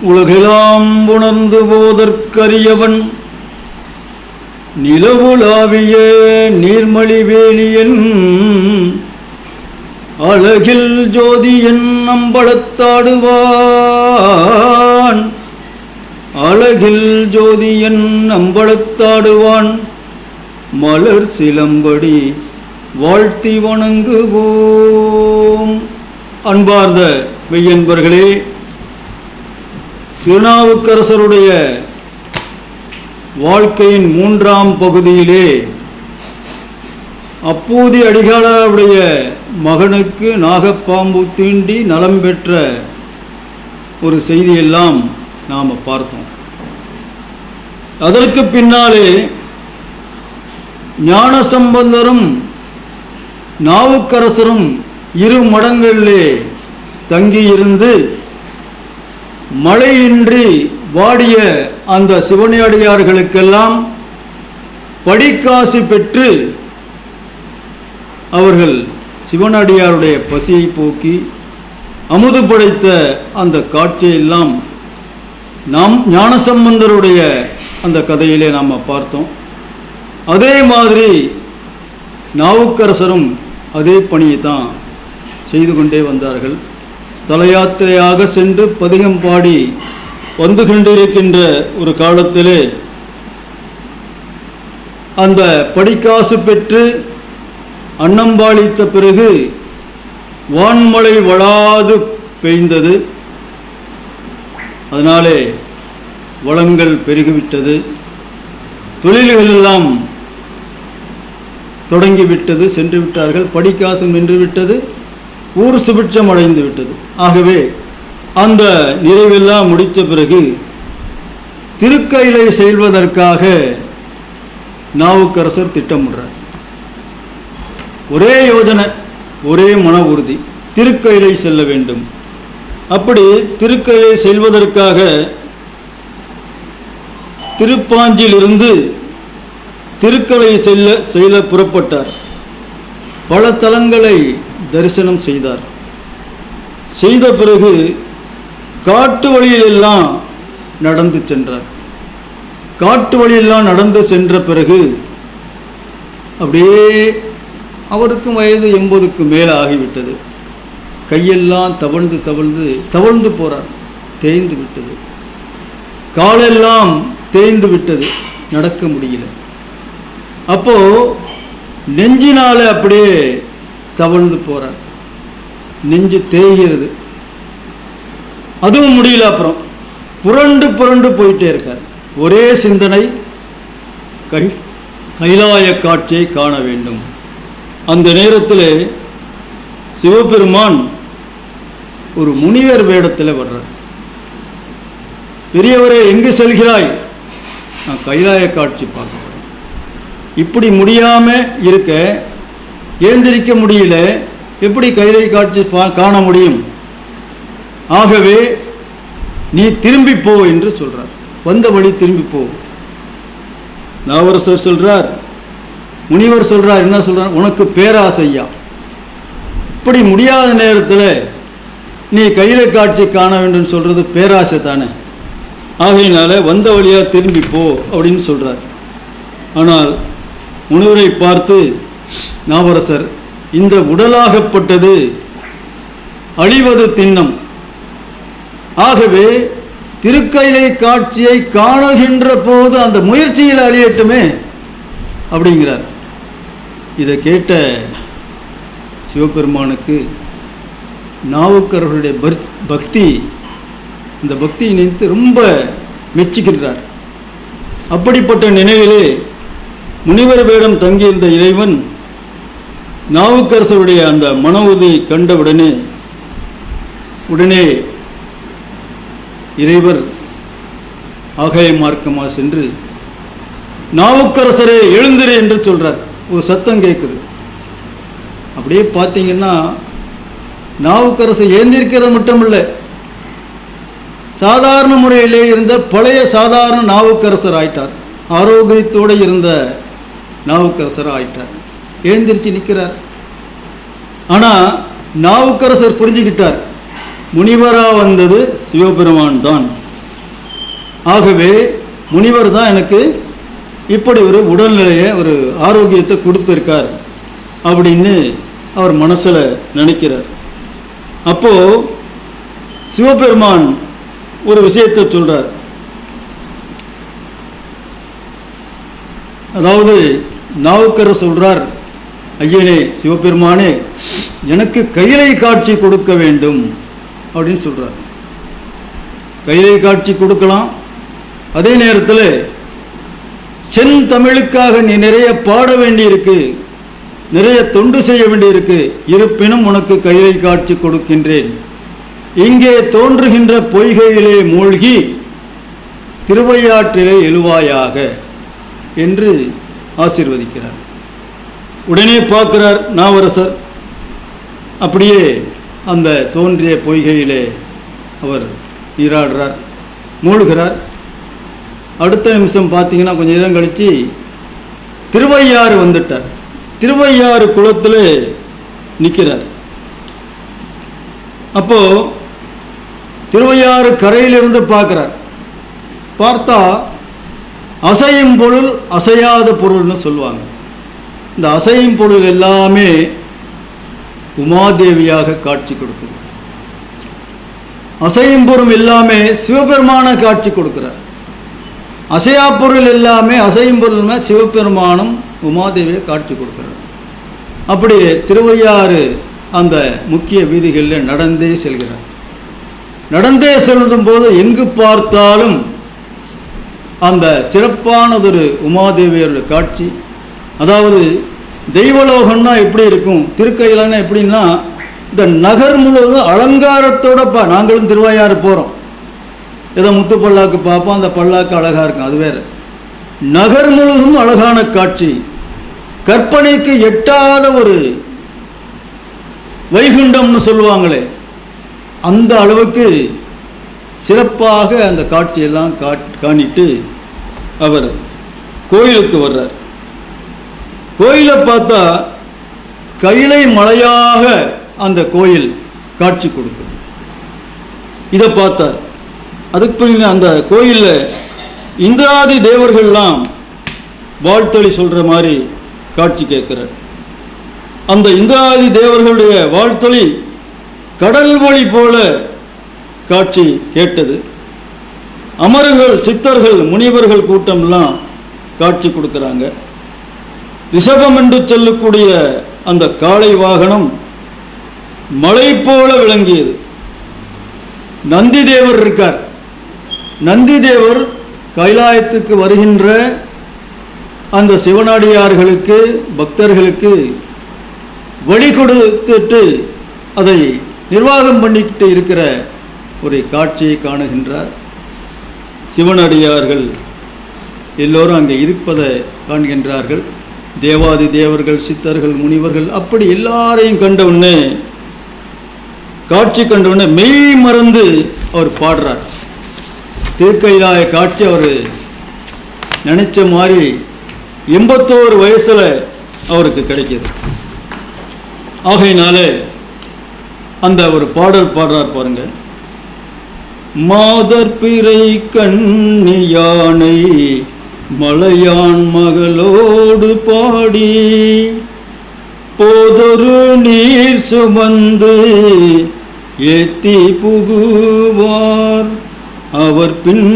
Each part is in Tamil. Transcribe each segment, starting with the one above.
உலகெல்லாம் உணர்ந்து போதற்கரியவன் நிலவுலாவிய நீர்மலிவேணியன் அழகில் ஜோதியன் அம்பலத்தாடுவான் அழகில் ஜோதியன் அம்பலத்தாடுவான் மலர் சிலம்படி வாழ்த்தி வணங்குவோம். அன்பார்ந்த மெய்யன்பர்களே, திருநாவுக்கரசருடைய வாழ்க்கையின் 3ஆம் பகுதியிலே அப்பூதி அடிகளாருடைய மகனுக்கு நாகப்பாம்பு தீண்டி நலம் பெற்ற ஒரு செய்தியெல்லாம் நாம் பார்த்தோம். அதற்கு பின்னாலே ஞானசம்பந்தரும் நாவுக்கரசரும் 2 மடங்களிலே தங்கியிருந்து மழையின்றி வாடிய அந்த சிவனடியார்களுக்கெல்லாம் படிக்காசு பெற்று அவர்கள் சிவனடியாருடைய பசியை போக்கி அமுது படைத்த அந்த காட்சியெல்லாம் நாம் ஞானசம்பந்தருடைய அந்த கதையிலே நாம் பார்த்தோம். அதே மாதிரி நாவுக்கரசரும் அதே பணியை தான் செய்து கொண்டே வந்தார்கள். ஸ்தல யாத்திரையாக சென்று பதிகம் பாடி வந்து கொண்டிருக்கின்ற ஒரு காலத்திலே அந்த படிக்காசு பெற்று அன்னம்பாளித்த பிறகு வான்மழை வளாது பெய்ந்தது. அதனாலே வளங்கள் பெருகிவிட்டது, தொழில்கள் எல்லாம் தொடங்கிவிட்டது, சென்று விட்டார்கள். படிக்காசு நின்று விட்டது, ஊர் சுபிட்சம் அடைந்து விட்டது. ஆகவே அந்த நிறைவெல்லாம் முடித்த பிறகு திருக்கையிலை செல்வதற்காக நாவுக்கரசர் திட்டமிடுறார். ஒரே யோஜனை, ஒரே மன உறுதி, திருக்கையிலை செல்ல வேண்டும். அப்படி திருக்கையிலை செல்வதற்காக திருப்பாஞ்சிலிருந்து திருக்கலை செல்ல புறப்பட்டார். பல தலங்களை தரிசனம் செய்தார். செய்த பிறகு காட்டு வழியிலெல்லாம் நடந்து சென்றார். காட்டு வழியெல்லாம் நடந்து சென்ற பிறகு அப்படியே அவருக்கும் வயது 80க்கு மேலே ஆகிவிட்டது. கையெல்லாம் தவழ்ந்து போகிறார். தேய்ந்து விட்டது. காலெல்லாம் தேய்ந்து விட்டது, நடக்க முடியல. அப்போ நெஞ்சினால அப்படியே தவழ்ந்து போகிறார். நெஞ்சு தேய்கிறது, அதுவும் முடியல. அப்புறம் புரண்டு போயிட்டே இருக்கார். ஒரே சிந்தனை, கைலாய காட்சியை காண வேண்டும். அந்த நேரத்தில் சிவபெருமான் ஒரு முனிவர் வேடத்தில் வர்றார். பெரியவரே, எங்கு செல்கிறாய்? நான் கைலாய காட்சி பார்க்க போகிறேன். இப்படி முடியாமல் இருக்க, ஏந்திரிக்க முடியல, எப்படி கைலாய காட்சி காண முடியும்? ஆகவே நீ திரும்பி போ என்று சொல்றார். வந்த வழி திரும்பி போ. நாவரசர் சொல்றார், முனிவர் சொல்றார், என்ன சொல்றார்? உனக்கு பேராசையா, இப்படி முடியாத நேரத்தில் நீ கையில காட்சி காண வேண்டும் சொல்றது பேராசை தானே. ஆகையினால வந்த வழியா திரும்பி போ அப்படின்னு சொல்றார். ஆனால் முனிவரை பார்த்து நாவரசர், இந்த உடலாகப்பட்டது அழிவது திண்ணம். ஆகவே திருக்கையிலை காட்சியை காணுகின்ற போது அந்த முயற்சியில் அழியட்டுமே அப்படிங்கிறார். இதை கேட்ட சிவபெருமானுக்கு நாவுக்கரசருடைய பக்தி, இந்த பக்தியை நினைத்து ரொம்ப மெச்சுகின்றார். அப்படிப்பட்ட நினைவிலே முனிவர் வேடம் தங்கியிருந்த இறைவன் நாவுக்கரசருடைய அந்த மன உறுதியை கண்டவுடனே இறைவர் ஆகாய மார்க்கமாக சென்று நாவுக்கரசரே எழுந்திரு என்று சொல்றார். ஒரு சத்தம் கேட்குது. அப்படியே பார்த்தீங்கன்னா நாவுக்கரசர் ஏந்திருக்கிறது மட்டும் இல்லை, சாதாரண முறையிலே இருந்த பழைய சாதாரண நாவுக்கரசர் ஆயிட்டார். ஆரோக்கியத்தோடு இருந்த நாவுக்கரசர் ஆயிட்டார். எழுந்திரிச்சு நிற்கிறார். ஆனால் நாவுக்கரசர் புரிஞ்சுக்கிட்டார், முனிவராக வந்தது சிவபெருமான் தான். ஆகவே முனிவர் தான் எனக்கு இப்படி ஒரு உடல்நிலையை, ஒரு ஆரோக்கியத்தை கொடுத்துருக்கார் அப்படின்னு அவர் மனசில் நினைக்கிறார். அப்போது சிவபெருமான் ஒரு விஷயத்தை சொல்கிறார். அதாவது நாவுக்கரசர் சொல்கிறார், ஐயனே சிவபெருமானே, எனக்கு கைலை காட்சி கொடுக்க வேண்டும் அப்படின்னு சொல்கிறார். கைலை காட்சி கொடுக்கலாம், அதே நேரத்தில் செந்தமிழுக்காக நீ நிறைய பாட வேண்டியிருக்கு, நிறைய தொண்டு செய்ய வேண்டியிருக்கு, இருப்பினும் உனக்கு கைலை காட்சி கொடுக்கின்றேன். இங்கே தோன்றுகின்ற பொய்கையிலே மூழ்கி திருவையாற்றிலே எழுவாயாக என்று ஆசீர்வதிக்கிறார். உடனே பார்க்கிறார் நாவரசர், அப்படியே அந்த தோன்றிய பொய்கையிலே அவர் நீராடுறார், மூழ்கிறார். அடுத்த நிமிஷம் பார்த்தீங்கன்னா கொஞ்சம் நேரம் கழித்து திருவையாறு வந்துட்டார். திருவையாறு குளத்தில் நிற்கிறார். அப்போது திருவையாறு கரையிலிருந்து பார்க்குறார். பார்த்தா அசையும் பொருள் அசையாத பொருள்னு சொல்லுவாங்க. இந்த அசையும் பொருள் எல்லாமே உமாதேவியாக காட்சி கொடுக்குது. அசையும் பொருள் எல்லாமே சிவபெருமான காட்சி கொடுக்கிறார். அசையா பொருள் எல்லாமே, அசையும் பொருள்னா சிவபெருமானும் உமாதேவியை காட்சி கொடுக்கிறார். அப்படியே திருவையாறு அந்த முக்கிய வீதிகளில் நடந்தே செல்கிறார். நடந்தே செல்லும் போது எங்கு பார்த்தாலும் அந்த சிறப்பானதொரு உமாதேவியருடைய காட்சி. அதாவது தெய்வலோகம்னா எப்படி இருக்கும், திருக்கையிலன்னா எப்படின்னா இந்த நகர் முழுவதும் அலங்காரத்தோட நாங்களும் திருவையாறு போகிறோம், ஏதோ முத்து பல்லாக்கு பார்ப்போம், அந்த பல்லாக்கு அழகாக இருக்கும், அது வேறு. நகர் முழுவதும் அழகான காட்சி, கற்பனைக்கு எட்டாத ஒரு வைகுண்டம்னு சொல்லுவாங்களே, அந்த அளவுக்கு சிறப்பாக அந்த காட்சியெல்லாம் காணிட்டு அவர் கோயிலுக்கு வர்றார். கோயிலை பார்த்தா கைலை மலையாக அந்த கோயில் காட்சி கொடுக்குது. இதை பார்த்தார். அதுக்கு அந்த கோயிலில் இந்திராதி தேவர்கள்லாம் வாழ்த்தொழி சொல்கிற மாதிரி காட்சி கேட்குறார். அந்த இந்திராதி தேவர்களுடைய வாழ்த்தொழி கடல் ஒளி போல காட்சி கேட்டது. அமரர்கள், சித்தர்கள், முனிவர்கள் கூட்டம்லாம் காட்சி கொடுக்குறாங்க. ரிஷபம் என்று சொல்லக்கூடிய அந்த காளை வாகனம் மலை போல விளங்கியது. நந்தி தேவர் இருக்கார். நந்தி தேவர் கைலாயத்துக்கு வருகின்ற அந்த சிவனடியார்களுக்கு, பக்தர்களுக்கு வழி கொடுத்துட்டு அதை நிர்வாகம் பண்ணிக்கிட்டு இருக்கிற ஒரு காட்சியை காணுகின்றார். சிவனடியார்கள் எல்லோரும் அங்கே இருப்பதை காண்கின்றார்கள். தேவாதி தேவர்கள், சித்தர்கள், முனிவர்கள், அப்படி எல்லாரையும் கண்டவுடனே, காட்சி கண்டவுடனே மெய் மறந்து அவர் பாடுறார். திருக்கைலாய காட்சி அவர் நினைச்ச மாதிரி 81 வயசில் அவருக்கு கிடைக்கிது. ஆகையினாலே அந்த ஒரு பாடல் பாடுறார் பாருங்க. மாதர் பிறை கண்ணியானை மலையான் மகளோடு பாடி போதொரு நீர் சுமந்து ஏத்தி புகுவார் அவர் பின்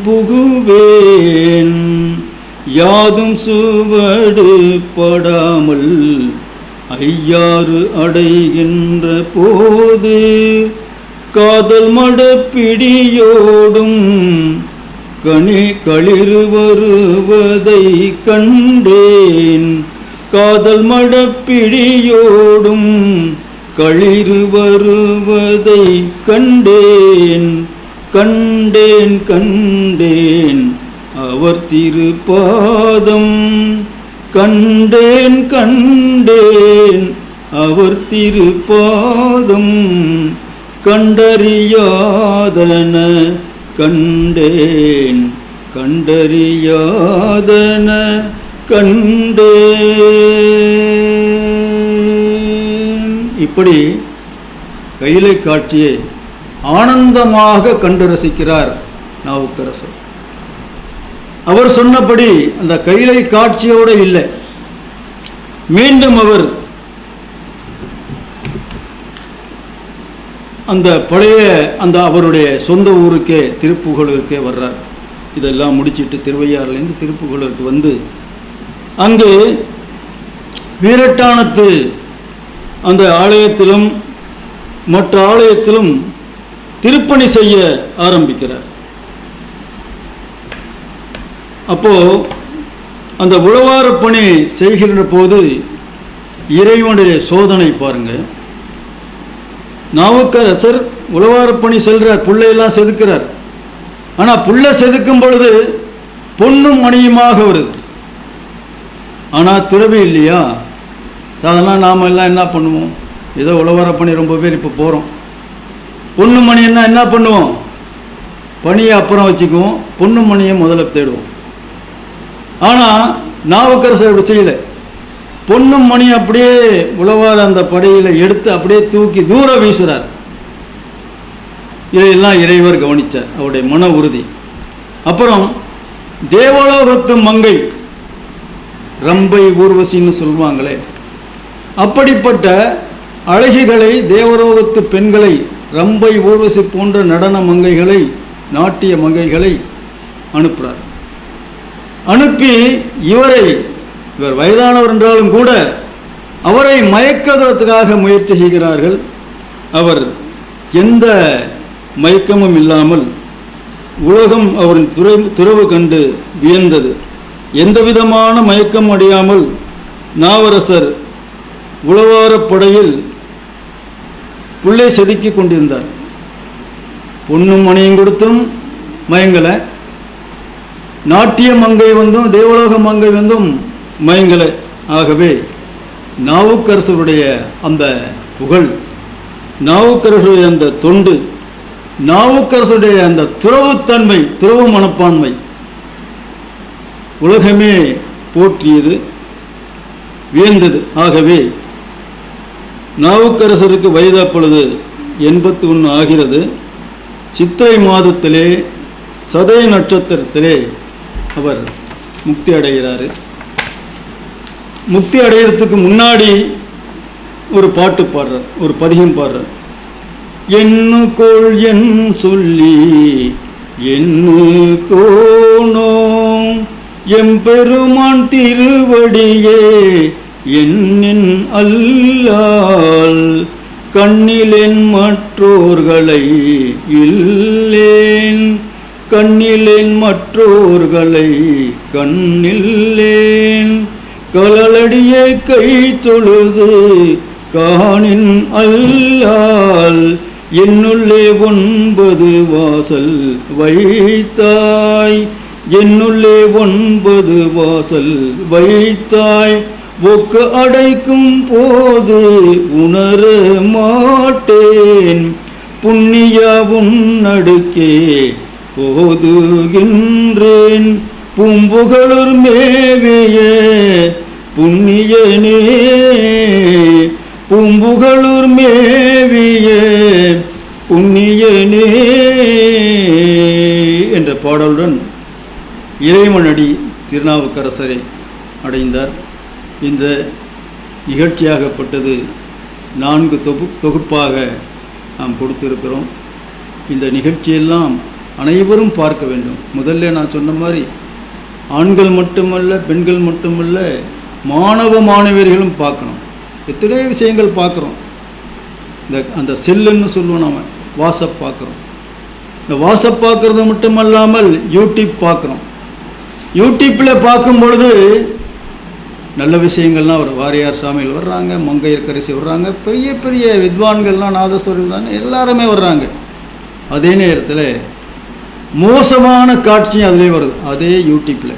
புகுவேன் யாதும் சுவடு படாமல் ஐயாறு அடைகின்ற போது காதல் மடப்பிடியோடும் கனி களிறு வருவதை கண்டேன். காதல் மடப்பிடியோடும் களிறு வருவதை கண்டேன். கண்டேன் கண்டேன் அவர் திருப்பாதம். கண்டேன் கண்டேன் அவர் திருப்பாதம். கண்டறியாதன கண்டேன் கண்டறியாதன கண்டேன். இப்படி கைலை காட்சியை ஆனந்தமாக கண்டு ரசிக்கிறார் நாவுக்கரசர். அவர் சொன்னபடி அந்த கைலை காட்சியோடு இல்லை. மீண்டும் அவர் அந்த பழைய அவருடைய சொந்த ஊருக்கே திருப்புகலூருக்கே வர்றார். இதெல்லாம் முடிச்சிட்டு திருவையாறுலேருந்து திருப்புகலூருக்கு வந்து அங்கு வீரட்டானத்து அந்த ஆலயத்திலும் மற்ற ஆலயத்திலும் திருப்பணி செய்ய ஆரம்பிக்கிறார். அப்போ அந்த உழவார பணி செய்கின்ற போது இறைவனுடைய சோதனை பாருங்க. நாவுக்கரசர் உழவார பணி செல்றார், புள்ளையெல்லாம் செதுக்கிறார். ஆனால் புள்ள செதுக்கும் பொழுது பொன்னும் மணியுமாக வருது. ஆனால் துறவி இல்லையா? சாதாரண நாம் எல்லாம் என்ன பண்ணுவோம்? ஏதோ உழவார பணி ரொம்ப பேர் இப்போ போகிறோம். பொண்ணு மணி என்ன பண்ணுவோம்? பணியை அப்புறம் வச்சுக்குவோம், பொண்ணு மணியை முதல்ல தேடுவோம். ஆனால் நாவுக்கரசர் அப்படி செய்யலை. பொண்ணும் மணி அப்படியே உழவார அந்த படையில் எடுத்து அப்படியே தூக்கி தூரம் வீசுகிறார். இதையெல்லாம் இறைவர் கவனித்தார், அவருடைய மன உறுதி. அப்புறம் தேவலோகத்து மங்கை ரம்பை ஊர்வசின்னு சொல்லுவாங்களே, அப்படிப்பட்ட அழகிகளை, தேவலோகத்து பெண்களை, ரம்பை ஊர்வசி போன்ற நடன மங்கைகளை, நாட்டிய மங்கைகளை அனுப்புகிறார். அனுப்பி இவர் வயதானவர் என்றாலும் கூட அவரை மயக்குவதற்காக முயற்சி செய்கிறார்கள். அவர் எந்த மயக்கமும் இல்லாமல் உலகம் அவரின் துறவு கண்டு வியந்தது. எந்த விதமான மயக்கம் அடையாமல் நாவரசர் உழவாரப்படையில் புள்ளை செதுக்கி கொண்டிருந்தார். பொன்னும் மணியும் கொடுத்தும் மயங்கலை, நாட்டிய மங்கை வந்தும் தேவலோக மங்கை வந்தும் மயங்கலை. ஆகவே நாவுக்கரசருடைய அந்த புகழ், நாவுக்கரசருடைய அந்த தொண்டு, நாவுக்கரசருடைய அந்த துறவுத்தன்மை, துறவு மனப்பான்மை உலகமே போற்றியது, வியந்தது. ஆகவே நாவுக்கரசருக்கு வயது அப்பொழுது 81 ஆகிறது. சித்திரை மாதத்திலே சதய நட்சத்திரத்திலே அவர் முக்தி அடைகிறார். முக்தி அடைகிறதுக்கு முன்னாடி ஒரு பாட்டு பாடுறார், ஒரு பதிகம் பாடுறார். என்னு கோள் என் சொல்லி என்னு கோணோம் எம்பெருமான் திருவடியே என்னின் அல்லால் கண்ணிலேன் மற்றோர்களை இல்லேன், கண்ணிலேன் மற்றோர்களை கண்ணில்லேன், கலலடியே கை தொழுது காணின் அல்லால் என்னுள்ளே 9 வாசல் வைத்தாய், என்னுள்ளே 9 வாசல் வைத்தாய், ஒக்கு அடைக்கும் போது உணர மாட்டேன், புண்ணியா உன்னடுக்கே போதுகின்றேன், பூம்புகழூர் மேவிய புண்ணியனே, பூம்புகழூர் மேவிய புண்ணியனே என்ற பாடலுடன் இறைவனடி திருநாவுக்கரசரை அடைந்தார். இந்த நிகழ்ச்சியாகப்பட்டது 4 தொகுப்பாக நாம் கொடுத்திருக்கிறோம். இந்த நிகழ்ச்சியெல்லாம் அனைவரும் பார்க்க வேண்டும். முதல்ல நான் சொன்ன மாதிரி ஆண்கள் மட்டுமல்ல, பெண்கள் மட்டுமல்ல, மாணவ மாணவியர்களும் பார்க்கணும். எத்தனையோ விஷயங்கள் பார்க்குறோம். அந்த செல்லுன்னு சொல்லுவோம், நாம் வாட்ஸ்அப் பார்க்குறோம். இந்த வாட்ஸ்அப் பார்க்குறது மட்டுமல்லாமல் யூடியூப் பார்க்குறோம். யூடியூப்பில் பார்க்கும் பொழுது நல்ல விஷயங்கள்லாம் ஒரு வாரியார் சாமிகள் வர்றாங்க, மங்கையர்கரசி வர்றாங்க, பெரிய பெரிய வித்வான்கள்லாம், நாதஸ்வரர்கள் தான் எல்லாருமே வர்றாங்க. அதே நேரத்தில் மோசமான காட்சியும் அதிலே வருது. அதே யூடியூப்பில்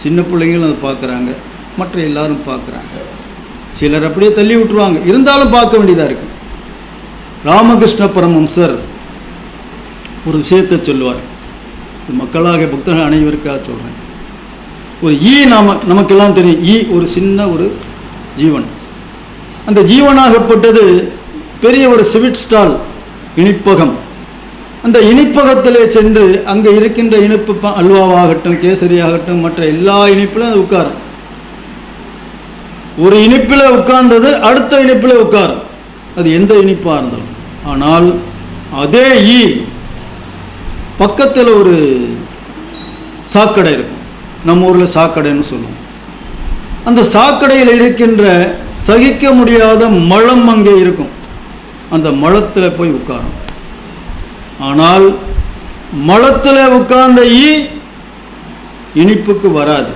சின்ன பிள்ளைங்களும் அதை பார்க்குறாங்க, மற்ற எல்லாரும் பார்க்குறாங்க. சிலர் அப்படியே தள்ளி விட்டுருவாங்க, இருந்தாலும் பார்க்க வேண்டியதாக இருக்குது. ராமகிருஷ்ண பரமஹம்சர் ஒரு விஷயத்தை சொல்லுவார், மக்களாக பக்தர்கள் அனைவருக்காக சொல்கிறேன். ஒரு நமக்கெல்லாம் தெரியும், ஒரு சின்ன ஒரு ஜீவன். அந்த ஜீவனாகப்பட்டது பெரிய ஒரு ஸ்வீட் ஸ்டால், இனிப்பகம். அந்த இனிப்பகத்திலே சென்று அங்கே இருக்கின்ற இனிப்பு அல்வாவாகட்டும், கேசரி ஆகட்டும், மற்ற எல்லா இனிப்பிலும் அது உட்காரும். ஒரு இனிப்பில் உட்கார்ந்தது அடுத்த இனிப்பில் உட்காரும், அது எந்த இனிப்பாக இருந்தாலும். ஆனால் அதே ஈ பக்கத்தில் ஒரு சாக்கடை இருக்கும், நம்ம ஊரில் சாக்கடைன்னு சொல்லுவோம். அந்த சாக்கடையில் இருக்கின்ற சகிக்க முடியாத மலம் அங்கே இருக்கும், அந்த மலத்தில் போய் உட்காரும். ஆனால் மலத்தில் உட்கார்ந்த ஈ இனிப்புக்கு வராது.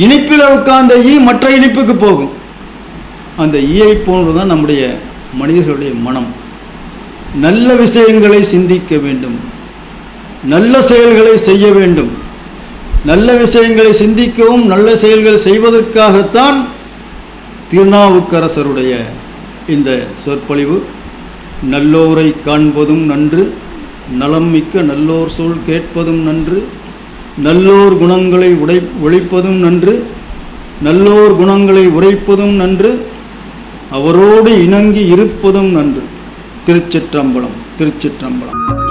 இனிப்பில் உட்கார்ந்த ஈ மற்ற இனிப்புக்கு போகும். அந்த ஈயை போன்றுதான் நம்முடைய மனிதர்களுடைய மனம். நல்ல விஷயங்களை சிந்திக்க வேண்டும், நல்ல செயல்களை செய்ய வேண்டும். நல்ல விஷயங்களை சிந்திக்கவும் நல்ல செயல்கள் செய்வதற்காகத்தான் திருநாவுக்கரசருடைய இந்த சொற்பொழிவு. நல்லோரை காண்பதும் நன்று, நலம் மிக்க நல்லோர் சொல் கேட்பதும் நன்று, நல்லோர் குணங்களை ஒழிப்பதும் நன்று, நல்லோர் குணங்களை உரைப்பதும் நன்று, அவரோடு இணங்கி இருப்பதும் நன்று. திருச்சிற்றம்பலம், திருச்சிற்றம்பலம்.